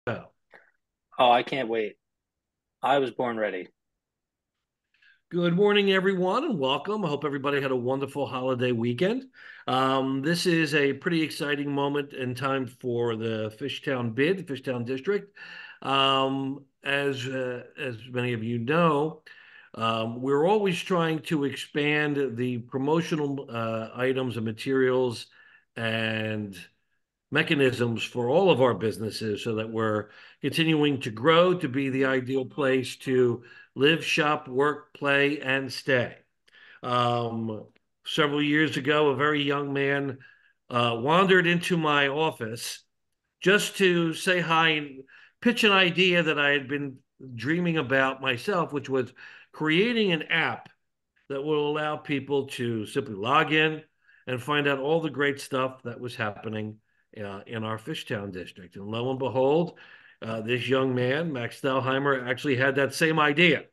Oh, I can't wait. I was born ready. Good morning, everyone, and welcome. I hope everybody had a wonderful holiday weekend. This is a pretty exciting moment in time for the Fishtown bid, Fishtown district. As many of you know, we're always trying to expand the promotional items and materials and mechanisms for all of our businesses so that we're continuing to grow to be the ideal place to live, shop, work, play, and stay. Um, Several years ago, a very young man wandered into my office just to say hi and pitch an idea that I had been dreaming about myself, which was creating an app that will allow people to simply log in and find out all the great stuff that was happening in our Fishtown district. And lo and behold, this young man, Max Stelheimer, actually had that same idea.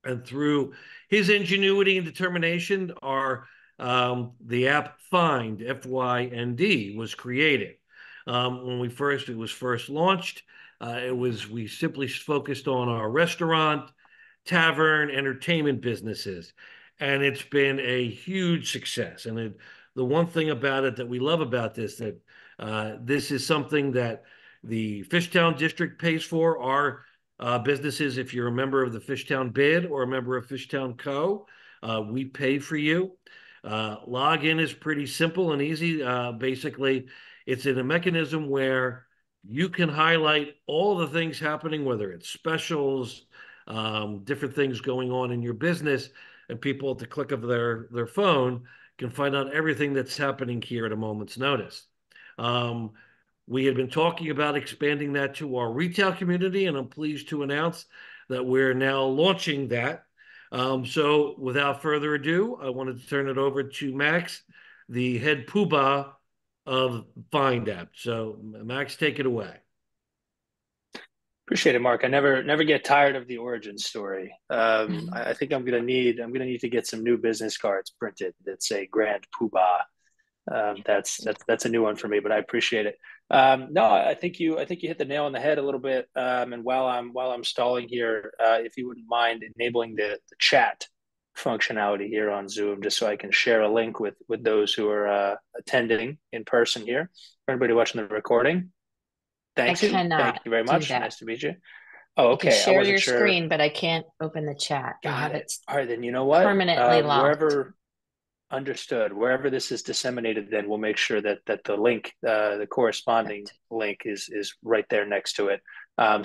And through his ingenuity and determination, our the app Find FYND was created. It was first launched. We simply focused on our restaurant, tavern, entertainment businesses, and it's been a huge success. The one thing about it that we love about that this is something that the Fishtown district pays for. Our businesses, if you're a member of the Fishtown Bid or a member of Fishtown Co., we pay for you. Login is pretty simple and easy. Basically, it's in a mechanism where you can highlight all the things happening, whether it's specials, different things going on in your business, and people at the click of their phone can find out everything that's happening here at a moment's notice. Um, we had been talking about expanding that to our retail community, and I'm pleased to announce that we're now launching that. So without further ado, I wanted to turn it over to Max, the head poobah of Find App. So Max, take it away. Appreciate it, Mark. I never get tired of the origin story. I think I'm gonna need to get some new business cards printed that say Grand Poobah. That's a new one for me, but I appreciate it. No, I think you hit the nail on the head a little bit. And while I'm stalling here, if you wouldn't mind enabling the chat functionality here on Zoom, just so I can share a link with those who are attending in person here. For everybody watching the recording, I thank cannot you very do much. that. Nice to meet you. Oh, I can okay. I share wasn't your sure. screen, but I can't open the chat. I Got have it. it All right, then you know what? permanently locked. Wherever understood, wherever this is disseminated, then we'll make sure that the link, the corresponding Perfect. link, is right there next to it.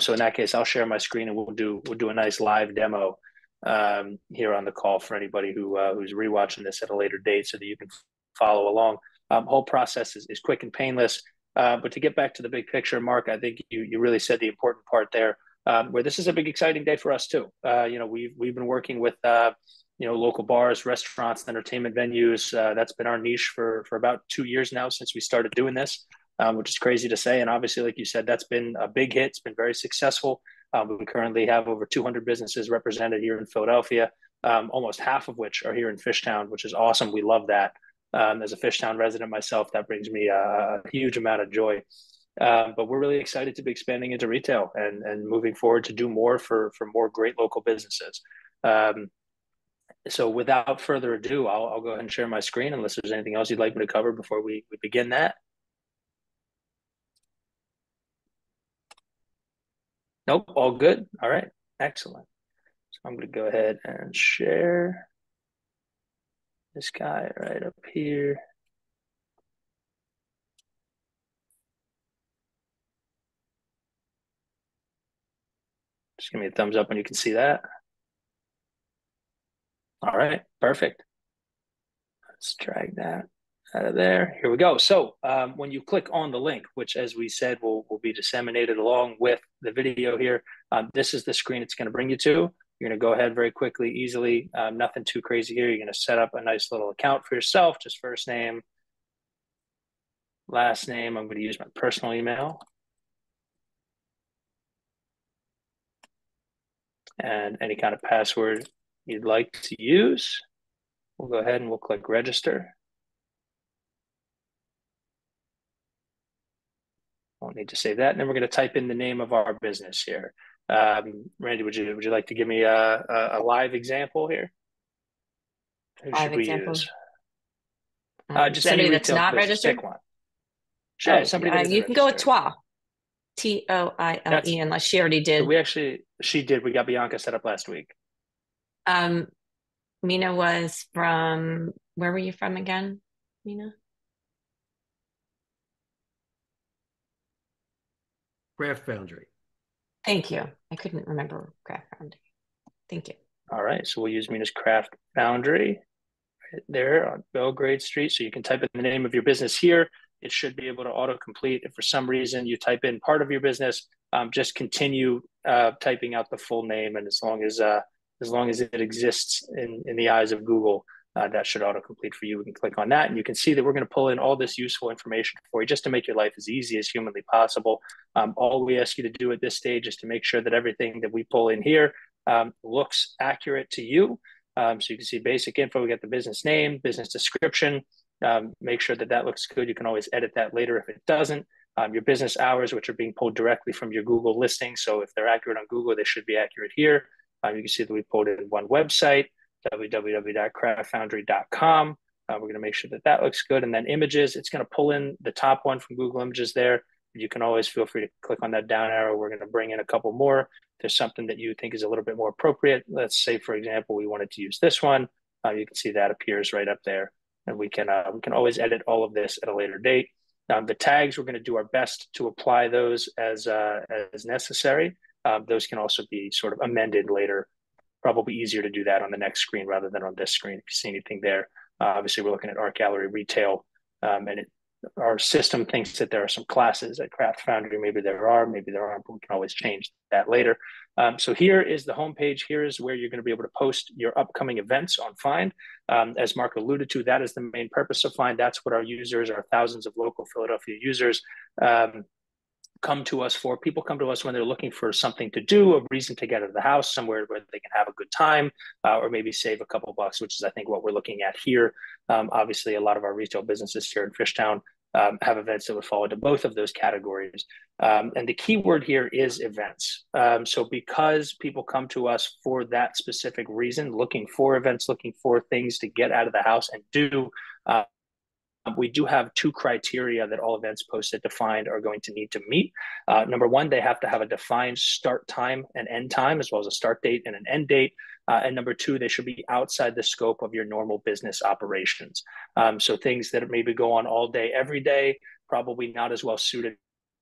So in that case, I'll share my screen and we'll do a nice live demo here on the call for anybody who's rewatching this at a later date, so that you can follow along. Whole process is quick and painless. But to get back to the big picture, Mark, I think you really said the important part there. Where this is a big exciting day for us too. We've been working with local bars, restaurants, entertainment venues. That's been our niche for about 2 years now since we started doing this, which is crazy to say. And obviously, like you said, that's been a big hit. It's been very successful. We currently have over 200 businesses represented here in Philadelphia, almost half of which are here in Fishtown, which is awesome. We love that. As a Fishtown resident myself, that brings me a huge amount of joy. But we're really excited to be expanding into retail and moving forward to do more for more great local businesses. Um, so without further ado, I'll go ahead and share my screen unless there's anything else you'd like me to cover before we begin that. Nope, all good. All right, excellent. So I'm going to go ahead and share this guy right up here. Just give me a thumbs up when you can see that. All right, perfect. Let's drag that out of there. Here we go. So when you click on the link, which as we said will be disseminated along with the video here, this is the screen it's going to bring you to. You're going to go ahead very quickly, easily, nothing too crazy here. You're going to set up a nice little account for yourself, just first name, last name. I'm going to use my personal email. And any kind of password you'd like to use. We'll go ahead and we'll click register. won't need to save that. And then we're going to type in the name of our business here. Randy, would you like to give me a live example here? Who should we use? Just any somebody that's retail not business. registered. Pick one. Sure, somebody that isn't you can go with registered. Twa, Toile, unless she already did. So she did. We got Bianca set up last week. Mina was from, where were you from again, Mina? Craft Foundry. Thank you. I couldn't remember Craft Foundry. Thank you. All right, so we'll use Mina's Craft Foundry right there on Belgrade Street. So you can type in the name of your business here. It should be able to autocomplete. If for some reason you type in part of your business, just continue typing out the full name, and as long as it exists in the eyes of Google, that should autocomplete for you. We can click on that, and you can see that we're going to pull in all this useful information for you just to make your life as easy as humanly possible. All we ask you to do at this stage is to make sure that everything that we pull in here looks accurate to you. So you can see basic info. We got the business name, business description. Make sure that looks good. You can always edit that later if it doesn't. Your business hours, which are being pulled directly from your Google listing. So if they're accurate on Google, they should be accurate here. You can see that we pulled in one website, www.craftfoundry.com. We're going to make sure that looks good. And then images, it's going to pull in the top one from Google Images there. You can always feel free to click on that down arrow. We're going to bring in a couple more. If there's something that you think is a little bit more appropriate. Let's say, for example, we wanted to use this one. You can see that appears right up there. And we can always edit all of this at a later date. The tags, we're going to do our best to apply those as necessary. Those can also be sort of amended later. Probably easier to do that on the next screen rather than on this screen. If you see anything there, obviously we're looking at art gallery retail, and our system thinks that there are some classes at Craft Foundry. Maybe there aren't, but we can always change that later. So here is the homepage. Here is where you're going to be able to post your upcoming events on Find. As Mark alluded to, that is the main purpose of Find. That's what our users, our thousands of local Philadelphia users, come to us for. People come to us when they're looking for something to do, a reason to get out of the house, somewhere where they can have a good time, or maybe save a couple bucks, which is, I think, what we're looking at here. Obviously, a lot of our retail businesses here in Fishtown have events that would fall into both of those categories. And the key word here is events. So because people come to us for that specific reason, looking for events, looking for things to get out of the house and do, we do have two criteria that all events posted to Find are going to need to meet. Number one, they have to have a defined start time and end time, as well as a start date and an end date. And number two, they should be outside the scope of your normal business operations. So things that maybe go on all day, every day, probably not as well suited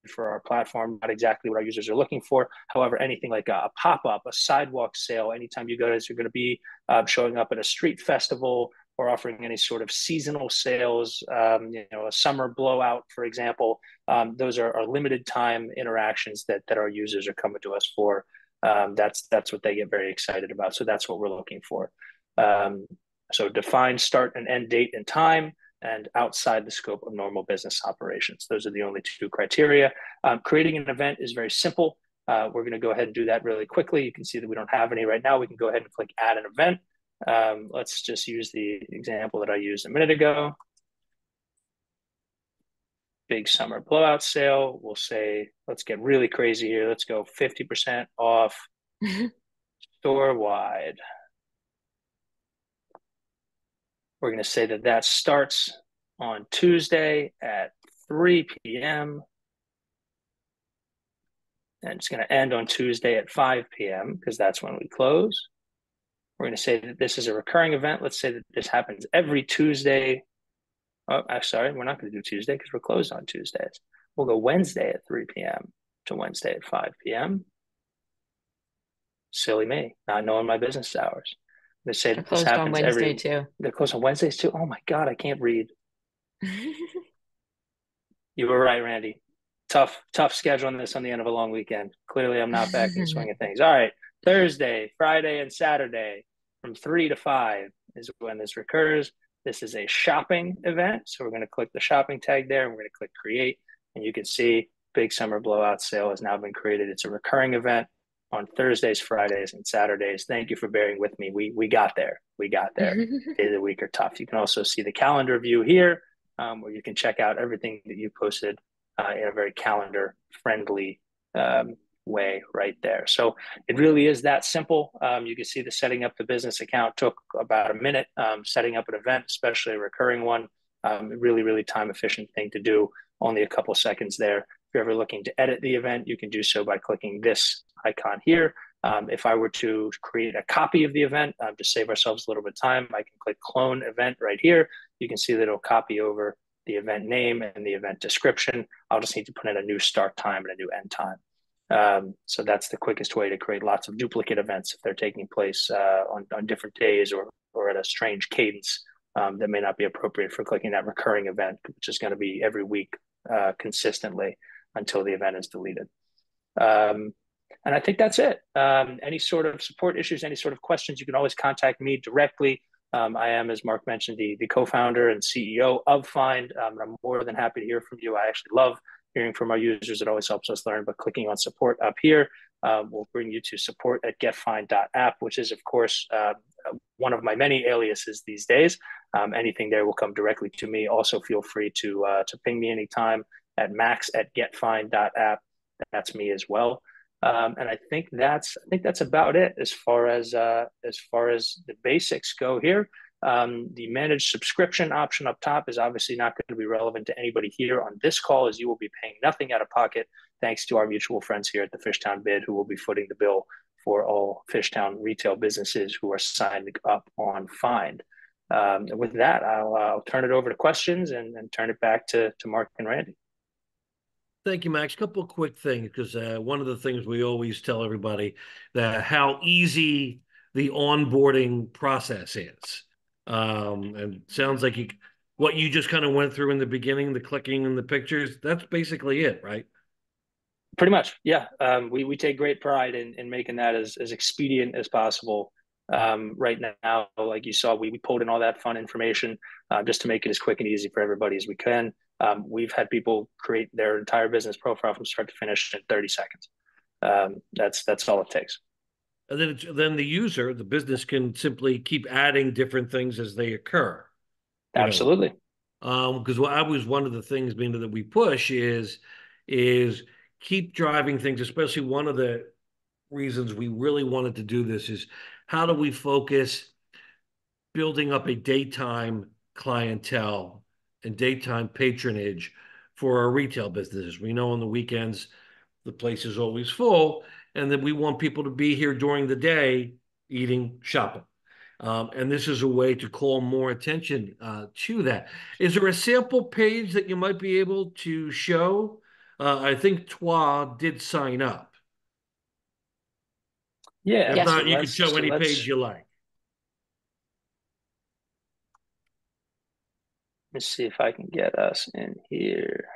for our platform, not exactly what our users are looking for. However, anything like a pop-up, a sidewalk sale, anytime you guys are going to be showing up at a street festival, or offering any sort of seasonal sales, a summer blowout, for example. Those are limited time interactions that our users are coming to us for. That's what they get very excited about. So that's what we're looking for. So define start and end date and time, and outside the scope of normal business operations. Those are the only two criteria. Creating an event is very simple. We're going to go ahead and do that really quickly. You can see that we don't have any right now. We can go ahead and click add an event. Let's just use the example that I used a minute ago. Big summer blowout sale. We'll say, let's get really crazy here. Let's go 50% off store-wide. We're going to say that starts on Tuesday at 3 p.m. And it's going to end on Tuesday at 5 p.m. because that's when we close. We're going to say that this is a recurring event. Let's say that this happens every Tuesday. Oh, sorry, we're not going to do Tuesday because we're closed on Tuesdays. We'll go Wednesday at 3 p.m. to Wednesday at 5 p.m. Silly me, not knowing my business hours. They say that this happens on Wednesday too. They're closed on Wednesdays too. Oh my God, I can't read. You were right, Randy. Tough schedule on this on the end of a long weekend. Clearly, I'm not back in the swing of things. All right, Thursday, Friday, and Saturday from 3 to 5 is when this recurs. This is a shopping event. So we're going to click the shopping tag there, and we're going to click create. And you can see Big Summer Blowout Sale has now been created. It's a recurring event on Thursdays, Fridays, and Saturdays. Thank you for bearing with me. We got there. Days of the week are tough. You can also see the calendar view here, where you can check out everything that you posted in a very calendar friendly way right there. So it really is that simple. You can see the setting up the business account took about a minute. Setting up an event, especially a recurring one, really, really time efficient thing to do. Only a couple seconds there. If you're ever looking to edit the event, you can do so by clicking this icon here. If I were to create a copy of the event, to save ourselves a little bit of time, I can click clone event right here. You can see that it'll copy over the event name and the event description. I'll just need to put in a new start time and a new end time. So that's the quickest way to create lots of duplicate events if they're taking place on different days or at a strange cadence that may not be appropriate for clicking that recurring event, which is going to be every week consistently until the event is deleted. And I think that's it. Any sort of support issues, any sort of questions, you can always contact me directly. I am, as Mark mentioned, the co-founder and CEO of FYND. I'm more than happy to hear from you. I actually love hearing from our users. It always helps us learn. But clicking on support up here will bring you to support@getfynd.app, which is, of course, one of my many aliases these days. Anything there will come directly to me. Also, feel free to ping me anytime at max@getfynd.app. That's me as well. And I think that's about it as far as the basics go here. The managed subscription option up top is obviously not going to be relevant to anybody here on this call, as you will be paying nothing out of pocket, thanks to our mutual friends here at the Fishtown Bid, who will be footing the bill for all Fishtown retail businesses who are signing up on FYND. With that, I'll turn it over to questions and turn it back to Mark and Randy. Thank you, Max. A couple of quick things, because one of the things we always tell everybody that how easy the onboarding process is. And sounds like what you just kind of went through in the beginning, the clicking and the pictures, that's basically it, right? Pretty much, yeah. We take great pride in making that as expedient as possible. Right now, like you saw, we pulled in all that fun information just to make it as quick and easy for everybody as we can. We've had people create their entire business profile from start to finish in 30 seconds. That's all it takes. And then the user, the business, can simply keep adding different things as they occur. Absolutely. Because I was one of the things that we push is keep driving things, especially one of the reasons we really wanted to do this is how do we focus building up a daytime clientele and daytime patronage for our retail businesses. We know on the weekends the place is always full, and that we want people to be here during the day eating, shopping. And this is a way to call more attention to that. Is there a sample page that you might be able to show? I think Twa did sign up. Yeah. If not, you can show any page you like. Let's see if I can get us in here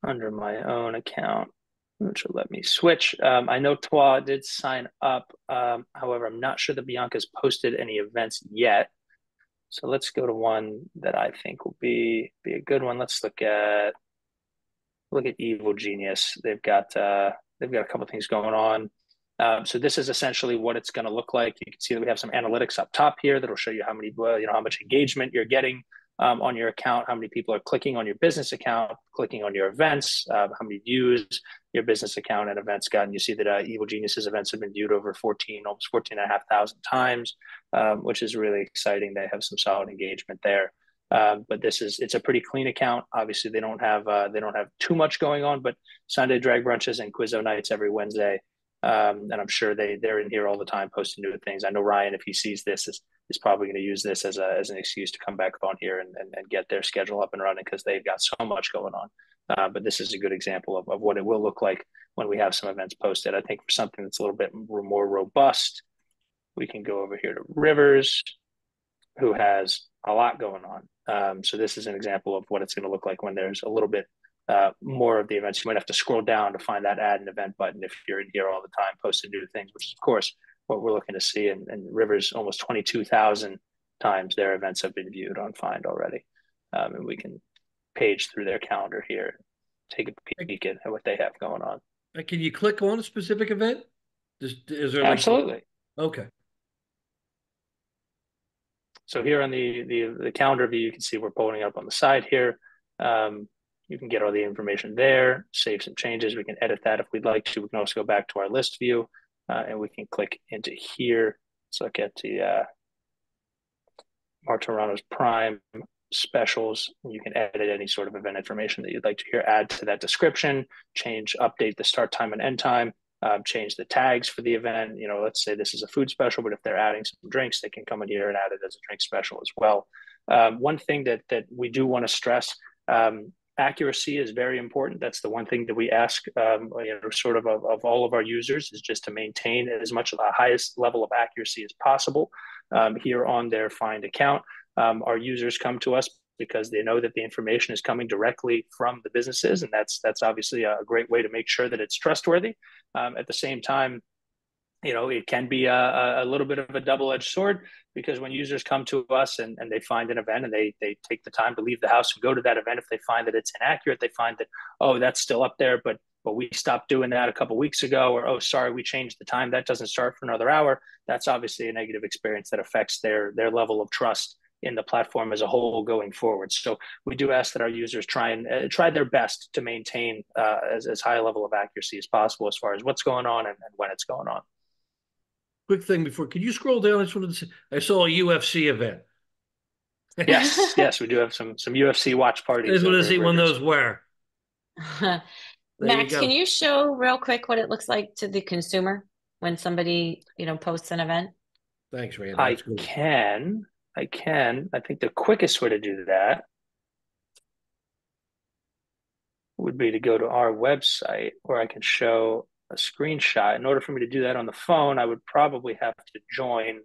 under my own account, which will let me switch. I know Twa did sign up. However, I'm not sure that Bianca's posted any events yet. So let's go to one that I think will be a good one. Let's look at Evil Genius. They've got a couple things going on. So this is essentially what it's going to look like. You can see that we have some analytics up top here that'll show you how many, how much engagement you're getting on your account, how many people are clicking on your business account, clicking on your events, how many views your business account and events got. And you see that Evil Genius's events have been viewed over almost 14,500 times, which is really exciting. They have some solid engagement there. But it's a pretty clean account. Obviously, they don't have too much going on, but Sunday drag brunches and Quizzo nights every Wednesday. And I'm sure they're in here all the time posting new things. I know Ryan, if he sees this, is probably going to use this as an excuse to come back on here and get their schedule up and running because they've got so much going on. But this is a good example of what it will look like when we have some events posted. I think for something that's a little bit more robust, we can go over here to Rivers, who has a lot going on. So this is an example of what it's going to look like when there's a little bit more of the events. You might have to scroll down to find that add an event button if you're in here all the time posting new things, which is of course what we're looking to see. And Rivers, almost 22,000 times their events have been viewed on FYND already. And we can page through their calendar here, take a peek at what they have going on. Can you click on a specific event? Is there Absolutely. Okay. So here on the calendar view, you can see we're pulling up on the side here. You can get all the information there, save some changes. We can edit that if we'd like to. We can also go back to our list view, and we can click into here. So look at the Martorano's Prime specials. You can edit any sort of event information that you'd like to here, add to that description, update the start time and end time, change the tags for the event. Let's say this is a food special, but if they're adding some drinks, they can come in here and add it as a drink special as well. One thing that we do want to stress, accuracy is very important. That's the one thing that we ask, sort of all of our users, is just to maintain as much of the highest level of accuracy as possible here on their Find account. Our users come to us because they know that the information is coming directly from the businesses, and that's obviously a great way to make sure that it's trustworthy. At the same time, it can be a little bit of a double-edged sword, because when users come to us and they find an event and they take the time to leave the house and go to that event, if they find that it's inaccurate, they find that, oh, that's still up there, but we stopped doing that a couple of weeks ago, or, oh, sorry, we changed the time, that doesn't start for another hour. That's obviously a negative experience that affects their level of trust in the platform as a whole going forward. So we do ask that our users try their best to maintain as high a level of accuracy as possible as far as what's going on and when it's going on. Quick thing before, could you scroll down? I saw a UFC event. Yes, we do have some UFC watch parties. I just want to see when those were. Max, can you show real quick what it looks like to the consumer when somebody, posts an event? Thanks, Randy. I can. I think the quickest way to do that would be to go to our website, where I can show a screenshot. In order for me to do that on the phone, I would probably have to join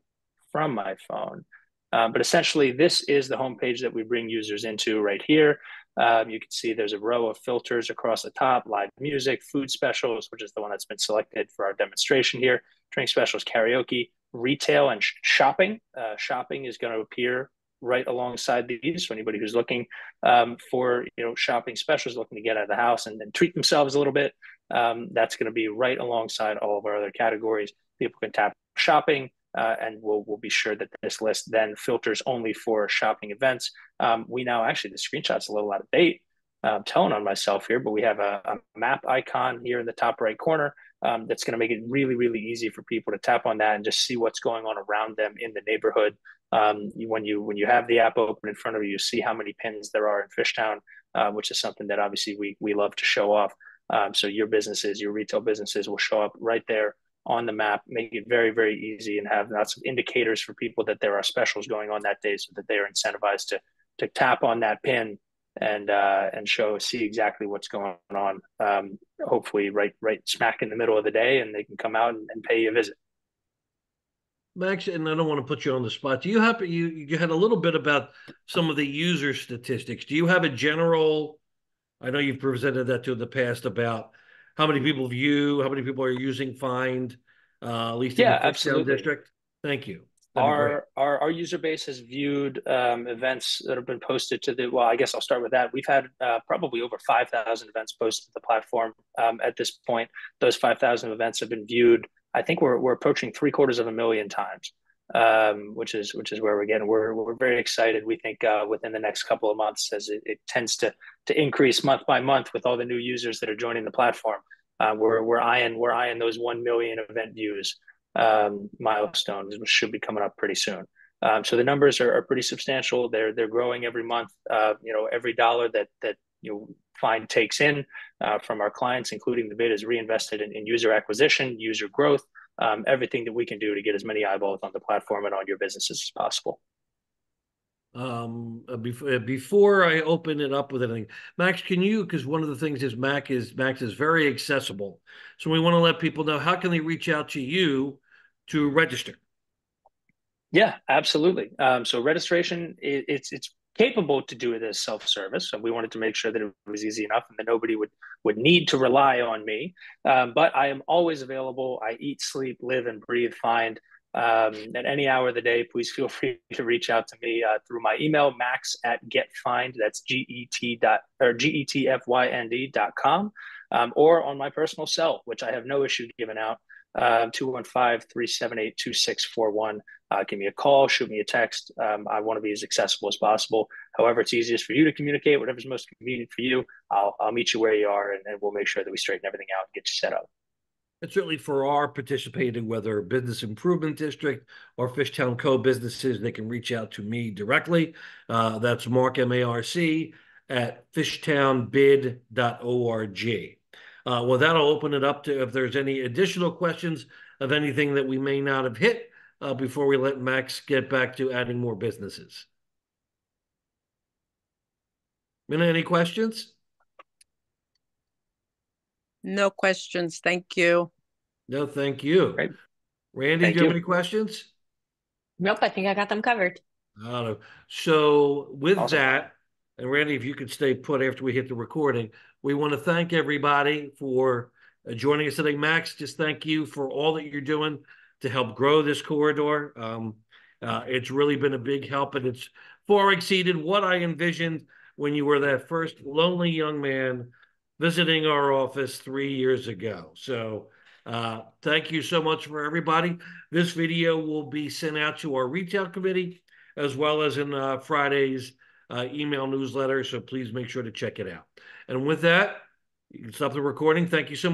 from my phone. But essentially, this is the homepage that we bring users into right here. You can see there's a row of filters across the top: live music, food specials, which is the one that's been selected for our demonstration here, drink specials, karaoke, retail, and shopping. Shopping is going to appear right alongside these. So anybody who's looking for shopping specials, looking to get out of the house and treat themselves a little bit, that's going to be right alongside all of our other categories. People can tap shopping, and we'll be sure that this list then filters only for shopping events. We now, actually, the screenshot's a little out of date. I'm telling on myself here, but we have a map icon here in the top right corner that's going to make it really, really easy for people to tap on that and just see what's going on around them in the neighborhood. When you have the app open in front of you, you see how many pins there are in Fishtown, which is something that obviously we love to show off. So your retail businesses will show up right there on the map, make it very, very easy, and have lots of indicators for people that there are specials going on that day, so that they are incentivized to tap on that pin and see exactly what's going on. Hopefully right smack in the middle of the day, and they can come out and pay you a visit. Max, and I don't want to put you on the spot. Do you have you had a little bit about some of the user statistics? Do you have a general? I know you've presented that to in the past about how many people view, how many people are using Find, at least in the Fishtown district. Thank you. Our user base has viewed events that have been posted to well, I guess I'll start with that. We've had probably over 5,000 events posted to the platform at this point. Those 5,000 events have been viewed. I think we're approaching 750,000 times, which is where we're getting. We're very excited. We think within the next couple of months, as it tends to increase month by month with all the new users that are joining the platform, we're eyeing those 1 million event views milestones, which should be coming up pretty soon. So the numbers are pretty substantial. They're growing every month. Every dollar that Find takes in from our clients, including the bid, is reinvested in user acquisition, user growth, everything that we can do to get as many eyeballs on the platform and on your businesses as possible. Before I open it up with anything, Max, can you, because one of the things is Max is very accessible. So we want to let people know, how can they reach out to you to register? Yeah, absolutely. So registration, it's capable to do it as self-service. So we wanted to make sure that it was easy enough and that nobody would need to rely on me. But I am always available. I eat, sleep, live, and breathe Find. At any hour of the day, please feel free to reach out to me through my email, max@getfind, that's getfynd.com, or on my personal cell, which I have no issue giving out, 215-378-2641. Give me a call, shoot me a text. I want to be as accessible as possible. However, it's easiest for you to communicate, whatever's most convenient for you. I'll meet you where you are, and we'll make sure that we straighten everything out and get you set up. And certainly for our participating, whether business improvement district or Fishtown Co businesses, they can reach out to me directly. That's Mark, M-A-R-C, at fishtownbid.org. Well, that'll open it up to if there's any additional questions of anything that we may not have hit before we let Max get back to adding more businesses. Mina, any questions? No questions. Thank you. No, thank you. Great. Randy, Thank do you have you. any questions? Nope, I think I got them covered. I don't know. So with Awesome. that, and Randy, if you could stay put after we hit the recording, we want to thank everybody for joining us today. Max, just thank you for all that you're doing to help grow this corridor. It's really been a big help, and it's far exceeded what I envisioned when you were that first lonely young man visiting our office 3 years ago. So thank you so much for everybody. This video will be sent out to our retail committee as well as in Friday's email newsletter. So please make sure to check it out. And with that, you can stop the recording. Thank you so much.